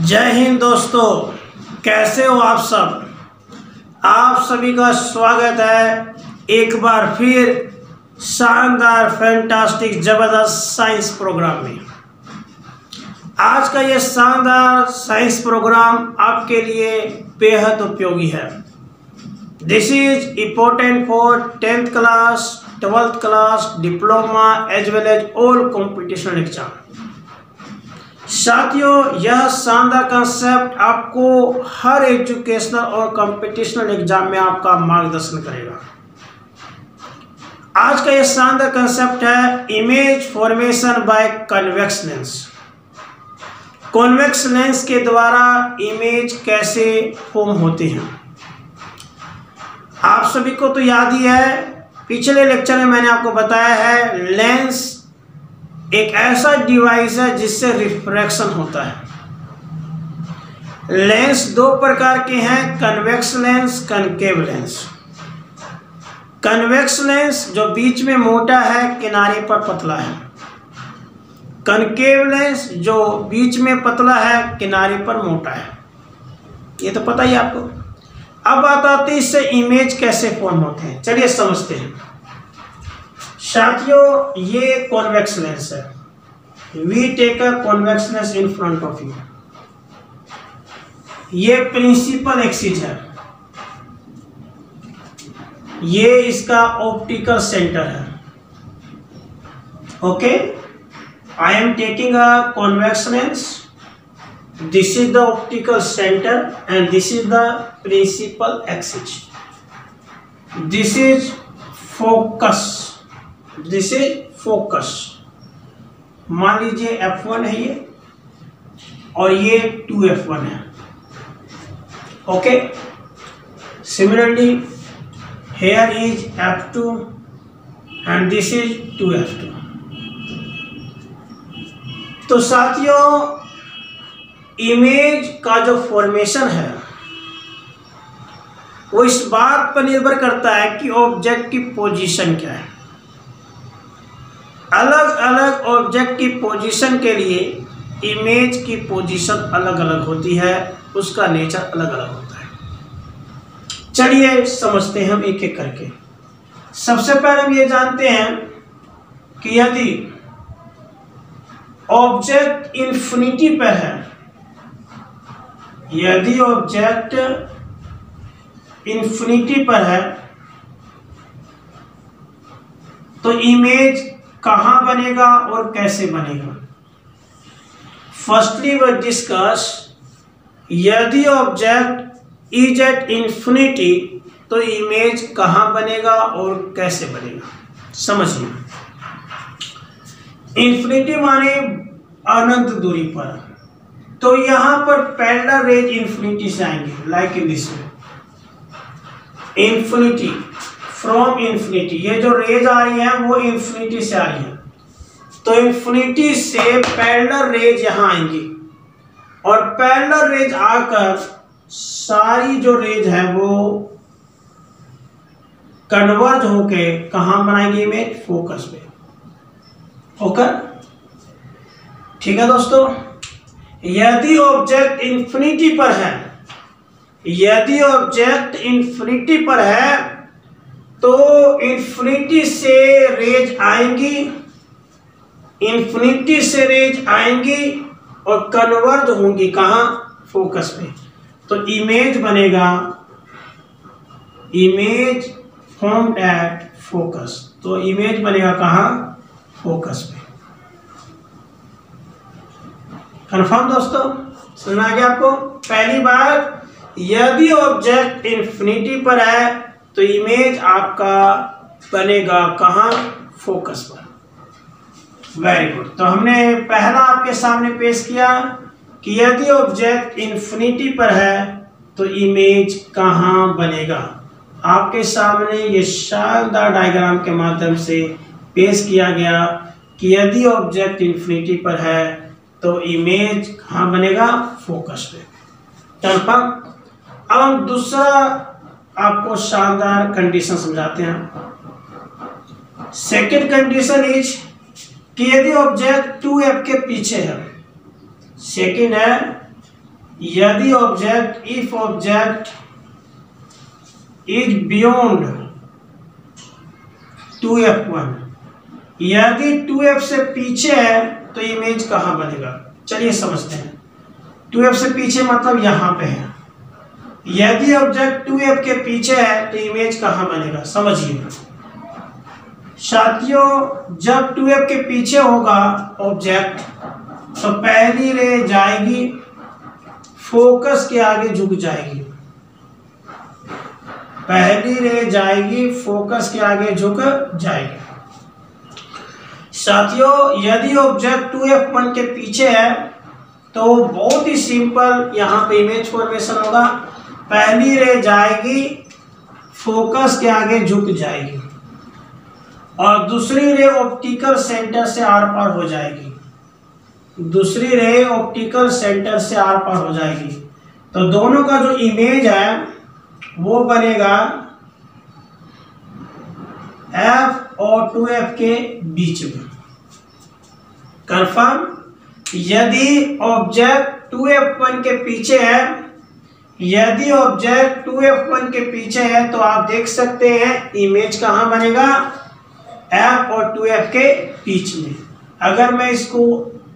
जय हिंद दोस्तों, कैसे हो आप सब। आप सभी का स्वागत है एक बार फिर शानदार फैंटास्टिक ज़बरदस्त साइंस प्रोग्राम में। आज का ये शानदार साइंस प्रोग्राम आपके लिए बेहद उपयोगी है। This is important for 10th class, 12th class, diploma as well as all competition exam. साथियों, यह शानदार कंसेप्ट आपको हर एजुकेशनल और कॉम्पिटिशनल एग्जाम में आपका मार्गदर्शन करेगा। आज का यह शानदार कंसेप्ट है image formation by convex lens. Convex lens के द्वारा इमेज कैसे फॉर्म होती हैं। आप सभी को तो याद ही है, पिछले लेक्चर में मैंने आपको बताया है लेंस एक ऐसा डिवाइस है जिससे रिफ्रैक्शन होता है। लेंस दो प्रकार के हैं, convex lens, concave lens. Convex lens जो बीच में मोटा है, किनारे पर पतला है। कनकेव लेंस जो बीच में पतला है, किनारे पर मोटा है। ये तो पता ही आपको। अब बात आती है इससे इमेज कैसे फॉर्म होते हैं। चलिए समझते हैं। साथियों, ये कॉन्वेक्स लेंस है। We take a convex lens in front of you. ये प्रिंसिपल एक्सिस है, ये इसका ऑप्टिकल सेंटर है। Okay, I am taking a convex lens, this is the optical centre and this is the principal axis. This is focus, this is focus. मान लीजिए F1 है ये और ये 2F1 है। Okay, similarly here is F2 and this is 2F2। तो साथियों, image का जो फॉर्मेशन है वो इस बात पर निर्भर करता है कि ऑब्जेक्ट की पोजीशन क्या है। अलग अलग ऑब्जेक्ट की पोजीशन के लिए इमेज की पोजीशन अलग अलग होती है, उसका नेचर अलग अलग होता है। चलिए समझते हैं हम एक एक करके। सबसे पहले हम ये जानते हैं कि यदि ऑब्जेक्ट इन्फिनिटी पर है, यदि ऑब्जेक्ट इन्फिनिटी पर है तो इमेज कहां बनेगा और कैसे बनेगा। फर्स्टली वी डिस्कस, यदि ऑब्जेक्ट इज एट इन्फिनिटी तो इमेज कहां बनेगा और कैसे बनेगा। समझिए, इन्फिनिटी माने अनंत दूरी पर, तो यहां पर पैरेलल रेज इन्फिनिटी से आएंगे, like in this way. Infinity from infinity, ये जो रेज आ रही है वो इन्फिनिटी से आ रही है, तो इन्फिनिटी से पैरेलल रेज यहां आएंगी और पैरेलल रेज आकर सारी जो रेज है वो कन्वर्ज होके कहां बनाएंगे इमेज, फोकस पे। ओके, ठीक है दोस्तों। यदि ऑब्जेक्ट इन्फिनिटी पर है, यदि ऑब्जेक्ट इन्फिनिटी पर है तो इन्फिनिटी से रेज आएंगी, इन्फिनिटी से रेज आएंगी और कन्वर्ज होंगी कहां, फोकस पे। तो इमेज बनेगा, इमेज फॉर्म्ड एट फोकस। तो इमेज बनेगा कहां, फोकस पे। कंफर्म दोस्तों, समझ आ गया आपको। पहली बात, यदि ऑब्जेक्ट इन्फिनिटी पर है तो इमेज आपका बनेगा कहां, फोकस पर। Very good. तो हमने पहला आपके सामने पेश किया कि यदि ऑब्जेक्ट इन्फिनिटी पर है तो इमेज कहां बनेगा। आपके सामने ये शानदार डायग्राम के माध्यम से पेश किया गया कि यदि ऑब्जेक्ट इन्फिनिटी पर है तो इमेज कहां बनेगा, फोकस पे। कंफर्म। अब हम दूसरा आपको शानदार कंडीशन समझाते हैं। सेकेंड कंडीशन इज कि यदि ऑब्जेक्ट 2F के पीछे है, सेकेंड है यदि object, if object is beyond 2f1, यदि 2f से पीछे है तो इमेज कहाँ बनेगा? चलिए समझते हैं। 2f से पीछे मतलब यहाँ पे है। यदि ऑब्जेक्ट 2f के पीछे है तो इमेज कहाँ बनेगा? समझिए साथियों, जब 2f के पीछे होगा ऑब्जेक्ट तो पहली रे जाएगी, फोकस के आगे झुक जाएगी। पहली रे जाएगी, फोकस के आगे झुक जाएगी। साथियों, यदि ऑब्जेक्ट 2f1 के पीछे है तो बहुत ही सिंपल यहाँ पे इमेज फॉर्मेशन होगा। पहली रे जाएगी, फोकस के आगे झुक जाएगी और दूसरी रे ऑप्टिकल सेंटर से आर पार हो जाएगी। दूसरी रे ऑप्टिकल सेंटर से आर पार हो जाएगी तो दोनों का जो इमेज है वो बनेगा f और 2f के बीच में। कंफर्म? यदि ऑब्जेक्ट 2f1 के पीछे है, यदि ऑब्जेक्ट 2f1 के पीछे है तो आप देख सकते हैं इमेज कहाँ बनेगा? f और 2f के बीच में। अगर मैं इसको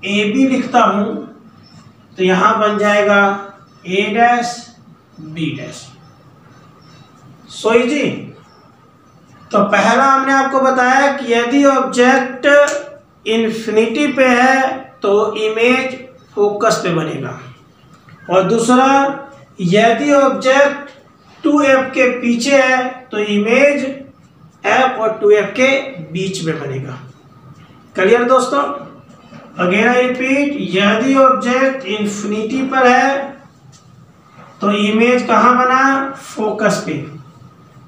AB लिखता हूं तो यहां बन जाएगा A डैश B डैश। सोई जी, तो पहला हमने आपको बताया कि यदि ऑब्जेक्ट इन्फिनिटी पे है तो इमेज फोकस पे बनेगा, और दूसरा यदि ऑब्जेक्ट 2f के पीछे है तो इमेज f और 2f के बीच में बनेगा। क्लियर दोस्तों? अगेन रिपीट, यदि ऑब्जेक्ट इन्फिनिटी पर है तो इमेज कहाँ बना? फोकस पे।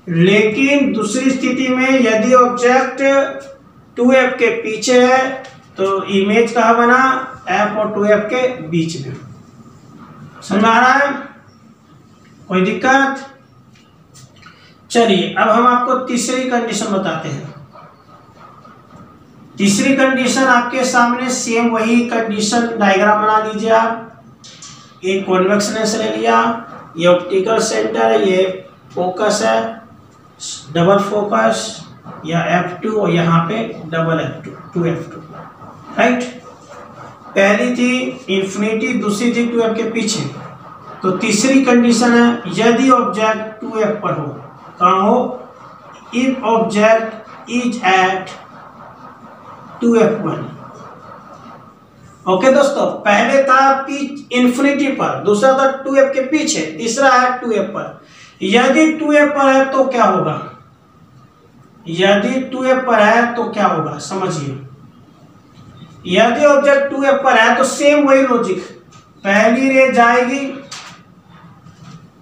लेकिन दूसरी स्थिति में यदि ऑब्जेक्ट 2f के पीछे है तो इमेज कहाँ बना? f और 2f के बीच में। समझ में आ रहा है? कोई दिक्कत? चलिए अब हम आपको तीसरी कंडीशन बताते हैं। तीसरी कंडीशन आपके सामने सेम वही कंडीशन डायग्राम बना लीजिए आप। एक कॉन्वेक्स लेंस ले लिया, ये ऑप्टिकल सेंटर है, ये फोकस है, डबल फोकस या f2 और यहाँ पे डबल f2, 2f2, राइट। पहली थी इन्फिनिटी, दूसरी थी 2f के पीछे। तो तीसरी कंडीशन है यदि ऑब्जेक्ट 2f पर हो, कहाँ हो? If object is at 2f1। Okay दोस्तों, पहले था इन्फिनिटी पर, दूसरा था 2f के पीछे, तीसरा है 2f पर। यदि 2f पर है तो क्या होगा? यदि 2f पर है तो क्या होगा समझिए। यदि ऑब्जेक्ट 2f पर है तो सेम वही लॉजिक, पहली रे जाएगी,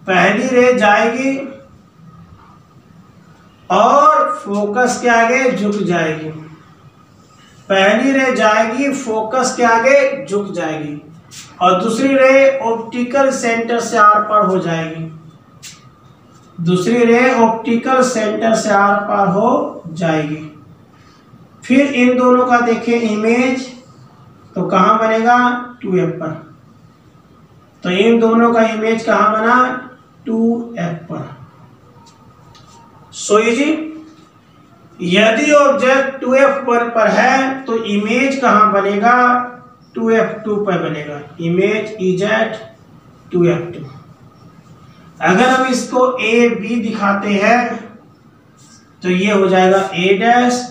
पहली रे जाएगी और फोकस के आगे झुक जाएगी। पहली रे जाएगी, फोकस के आगे झुक जाएगी और दूसरी रे ऑप्टिकल सेंटर से आर पार हो जाएगी। दूसरी रे ऑप्टिकल सेंटर से आर पार हो जाएगी। फिर इन दोनों का देखें इमेज तो कहाँ बनेगा? 2f पर। तो इन दोनों का इमेज कहाँ बना? 2f पर। सोई जी, यदि ऑब्जेक्ट 2f1 पर है तो इमेज कहाँ बनेगा? 2f2 पर बनेगा। Image is at 2f2। अगर हम इसको a b दिखाते हैं तो ये हो जाएगा a डैश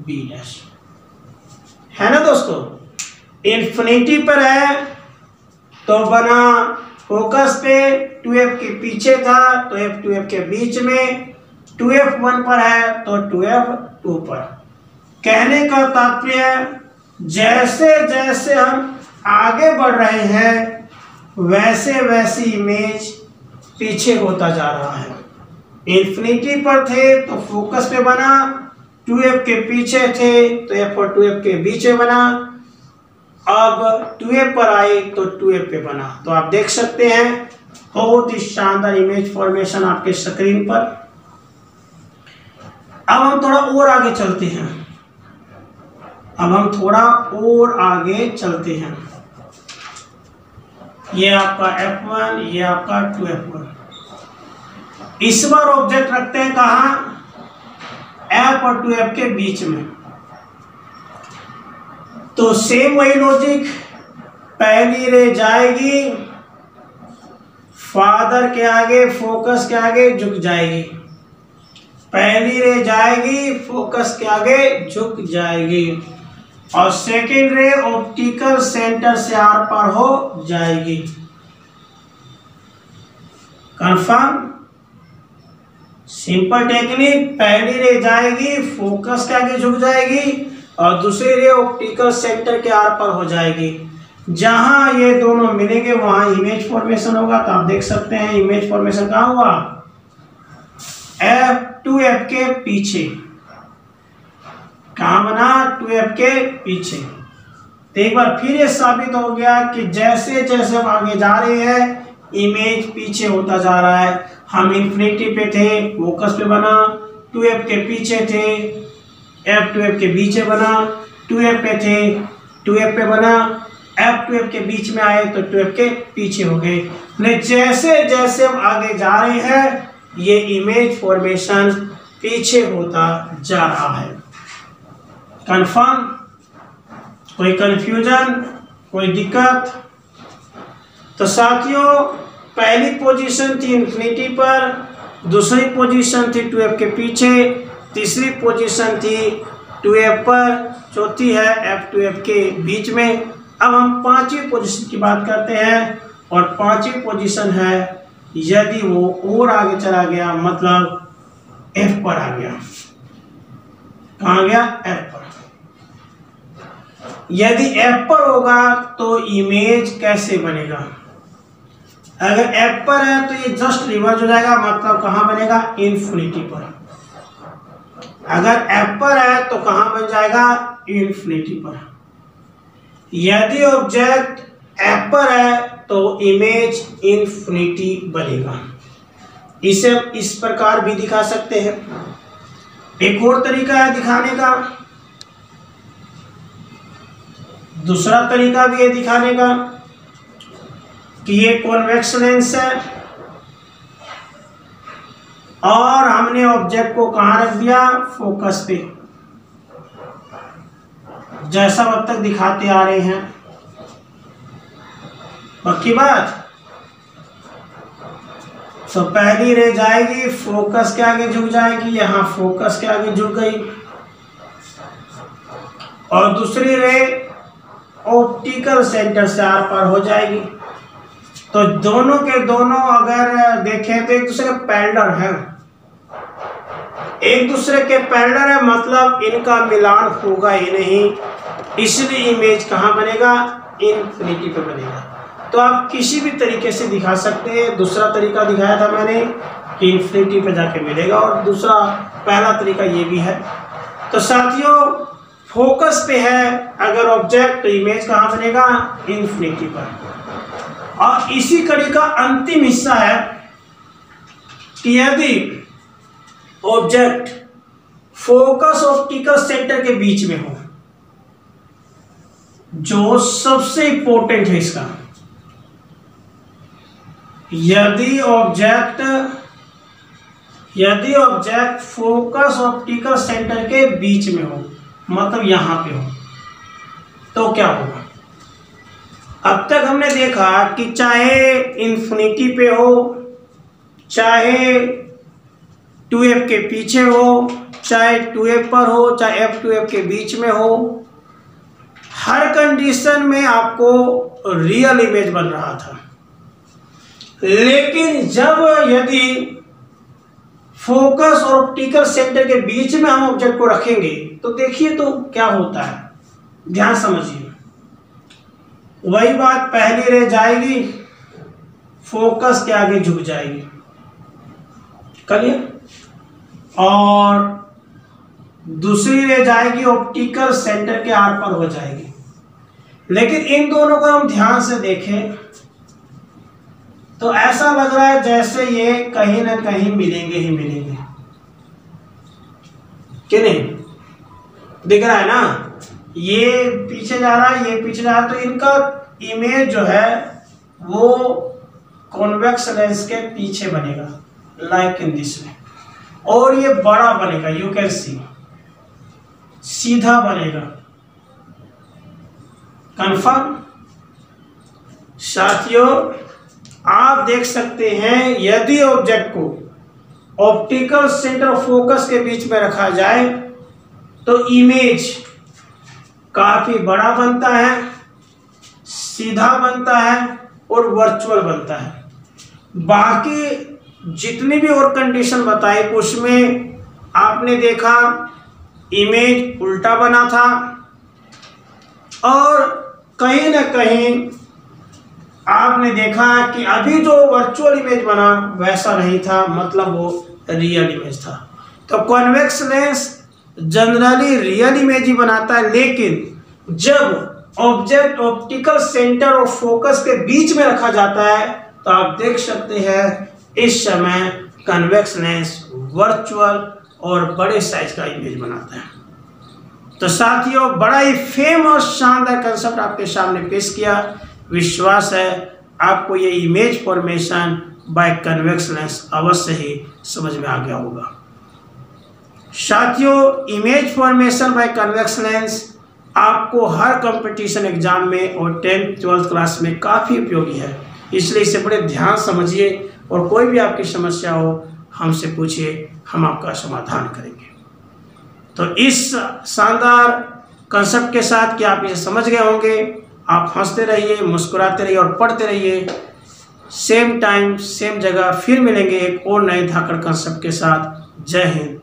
b डैश, है ना दोस्तों। इन्फिनिटी पर है तो बना फोकस पे, 2f के पीछे था तो f 2f के बीच में, 2f1 पर है तो 2f2 पर। कहने का तात्पर्य जैसे जैसे हम आगे बढ़ रहे हैं वैसे वैसी इमेज पीछे होता जा रहा है। इन्फिनिटी पर थे तो फोकस पे बना, 2f के पीछे थे तो f और 2f के बीच में बना, अब 2f पर आए तो 2f पे बना। तो आप देख सकते हैं बहुत ही शानदार इमेज फॉर्मेशन आपके स्क्रीन पर। अब हम थोड़ा और आगे चलते हैं, अब हम थोड़ा और आगे चलते हैं। ये आपका F1, ये आपका 2F1। इस बार ऑब्जेक्ट रखते हैं कहाँ, F और 2F के बीच में। तो सेम वही लॉजिक, पहली रे जाएगी फादर के आगे, फोकस के आगे झुक जाएगी। पहली रे जाएगी फोकस के आगे झुक जाएगी, और सेकेंड रे ऑप्टिकल सेंटर से आर पार हो जाएगी। कंफर्म? सिंपल टेक्निक, पहली रे जाएगी फोकस के आगे झुक जाएगी और दूसरी रे ऑप्टिकल सेंटर के आर पार हो जाएगी। जहां ये दोनों मिलेंगे वहां इमेज फॉर्मेशन होगा। तो आप देख सकते हैं इमेज फॉर्मेशन कहां हुआ, F2F के पीछे। कहां बना, 2F के पीछे। तो एक बार फिर ये साबित हो गया कि जैसे जैसे हम आगे जा रहे हैं इमेज पीछे होता जा रहा है। हम इन्फिनिटी पे थे, फोकस पे बना, 2F के पीछे थे, F2F के पीछे बना, 2F पे थे, 2F पे बना, F2F के बीच में आए तो 2F के पीछे हो गए। जैसे जैसे हम आगे जा रहे हैं ये इमेज फॉर्मेशन पीछे होता जा रहा है। कंफर्म? कोई कंफ्यूजन, कोई दिक्कत? तो साथियों पहली पोजीशन थी इन्फिनिटी पर, दूसरी पोजीशन थी 2F के पीछे, तीसरी पोजीशन थी 2F पर, चौथी है F2F के बीच में। अब हम पांचवी पोजीशन की बात करते हैं, और पांचवी पोजीशन है यदि वो और आगे चला गया, मतलब F पर आ गया। कहाँ गया, F पर। यदि F पर होगा तो इमेज कैसे बनेगा, अगर F पर है तो ये जस्ट रिवर्स हो जाएगा, मतलब कहाँ बनेगा, इन्फिनिटी पर। अगर F पर है तो कहाँ बन जाएगा, इन्फिनिटी पर। यदि ऑब्जेक्ट F पर है तो इमेज इन्फिनिटी बनेगा। इसे इस प्रकार भी दिखा सकते हैं। एक और तरीका है दिखाने का, दूसरा तरीका भी है दिखाने का कि ये कॉन्वेक्स लेंस है और हमने ऑब्जेक्ट को कहां रख दिया, फोकस पे, जैसा अब तक दिखाते आ रहे हैं। पक्की बात? तो पहली रे जाएगी फोकस के आगे झुक जाएगी, यहां फोकस के आगे झुक गई, और दूसरी रे ऑप्टिकल सेंटर से आर पार हो जाएगी। तो दोनों के दोनों अगर देखें तो एक दूसरे के पैरेलल है, एक दूसरे के पैरेलल है, मतलब इनका मिलान होगा ही नहीं, इसलिए इमेज कहां बनेगा, इन्फिनिटी पे बनेगा। तो आप किसी भी तरीके से दिखा सकते हैं। दूसरा तरीका दिखाया था मैंने कि इन्फिनिटी पे जाके मिलेगा, और दूसरा पहला तरीका ये भी है। तो साथियों फोकस पे है अगर ऑब्जेक्ट तो इमेज कहां बनेगा, इन्फिनिटी पर। और इसी कड़ी का अंतिम हिस्सा है कि यदि ऑब्जेक्ट फोकस ऑप्टिकल सेंटर के बीच में हो, जो सबसे इंपॉर्टेंट है इसका, यदि ऑब्जेक्ट फोकस ऑप्टिकल सेंटर के बीच में हो, मतलब यहां पे हो, तो क्या होगा। अब तक हमने देखा कि चाहे इन्फिनिटी पे हो, चाहे 2F के पीछे हो, चाहे 2F पर हो, चाहे F2F के बीच में हो, हर कंडीशन में आपको रियल इमेज बन रहा था। लेकिन जब यदि फोकस और ऑप्टिकल सेंटर के बीच में हम ऑब्जेक्ट को रखेंगे तो देखिए तो क्या होता है, ध्यान समझिए। वही बात, पहली रे जाएगी फोकस के आगे झुक जाएगी, क्लियर, और दूसरी रे जाएगी ऑप्टिकल सेंटर के आर पार हो जाएगी। लेकिन इन दोनों को हम ध्यान से देखें तो ऐसा लग रहा है जैसे ये कहीं ना कहीं मिलेंगे ही मिलेंगे, कि नहीं? दिख रहा है ना, ये पीछे जा रहा है, ये पीछे जा रहा है, तो इनका इमेज जो है वो कॉन्वेक्स लेंस के पीछे बनेगा, लाइक इन दिस वे, और ये बड़ा बनेगा, यू कैन सी, सीधा बनेगा। कंफर्म साथियों, आप देख सकते हैं यदि ऑब्जेक्ट को ऑप्टिकल सेंटर फोकस के बीच में रखा जाए तो इमेज काफी बड़ा बनता है, सीधा बनता है और वर्चुअल बनता है। बाकी जितनी भी और कंडीशन बताई उसमें आपने देखा इमेज उल्टा बना था और कहीं ना कहीं आपने देखा कि अभी जो वर्चुअल इमेज बना वैसा नहीं था, मतलब वो रियल इमेज था। तो convex lens generally real image ही बनाता है, लेकिन जब ऑब्जेक्ट ऑप्टिकल सेंटर और फोकस के बीच में रखा जाता है तो आप देख सकते हैं इस समय कन्वेक्स लेंस वर्चुअल और बड़े साइज का इमेज बनाता है। तो साथियों, बड़ा ही फेमस शानदार कंसेप्ट आपके सामने पेश किया। विश्वास है आपको ये image formation by convex lens अवश्य ही समझ में आ गया होगा। साथियों, image formation by convex lens आपको हर कंपटीशन एग्जाम में और 10th 12th क्लास में काफ़ी उपयोगी है, इसलिए इसे बड़े ध्यान समझिए और कोई भी आपकी समस्या हो हमसे पूछिए, हम आपका समाधान करेंगे। तो इस शानदार कंसेप्ट के साथ कि आप इसे समझ गए होंगे, आप हंसते रहिए, मुस्कुराते रहिए और पढ़ते रहिए। सेम टाइम सेम जगह फिर मिलेंगे एक और नए धाकड़ कंसेप्ट के साथ। जय हिंद।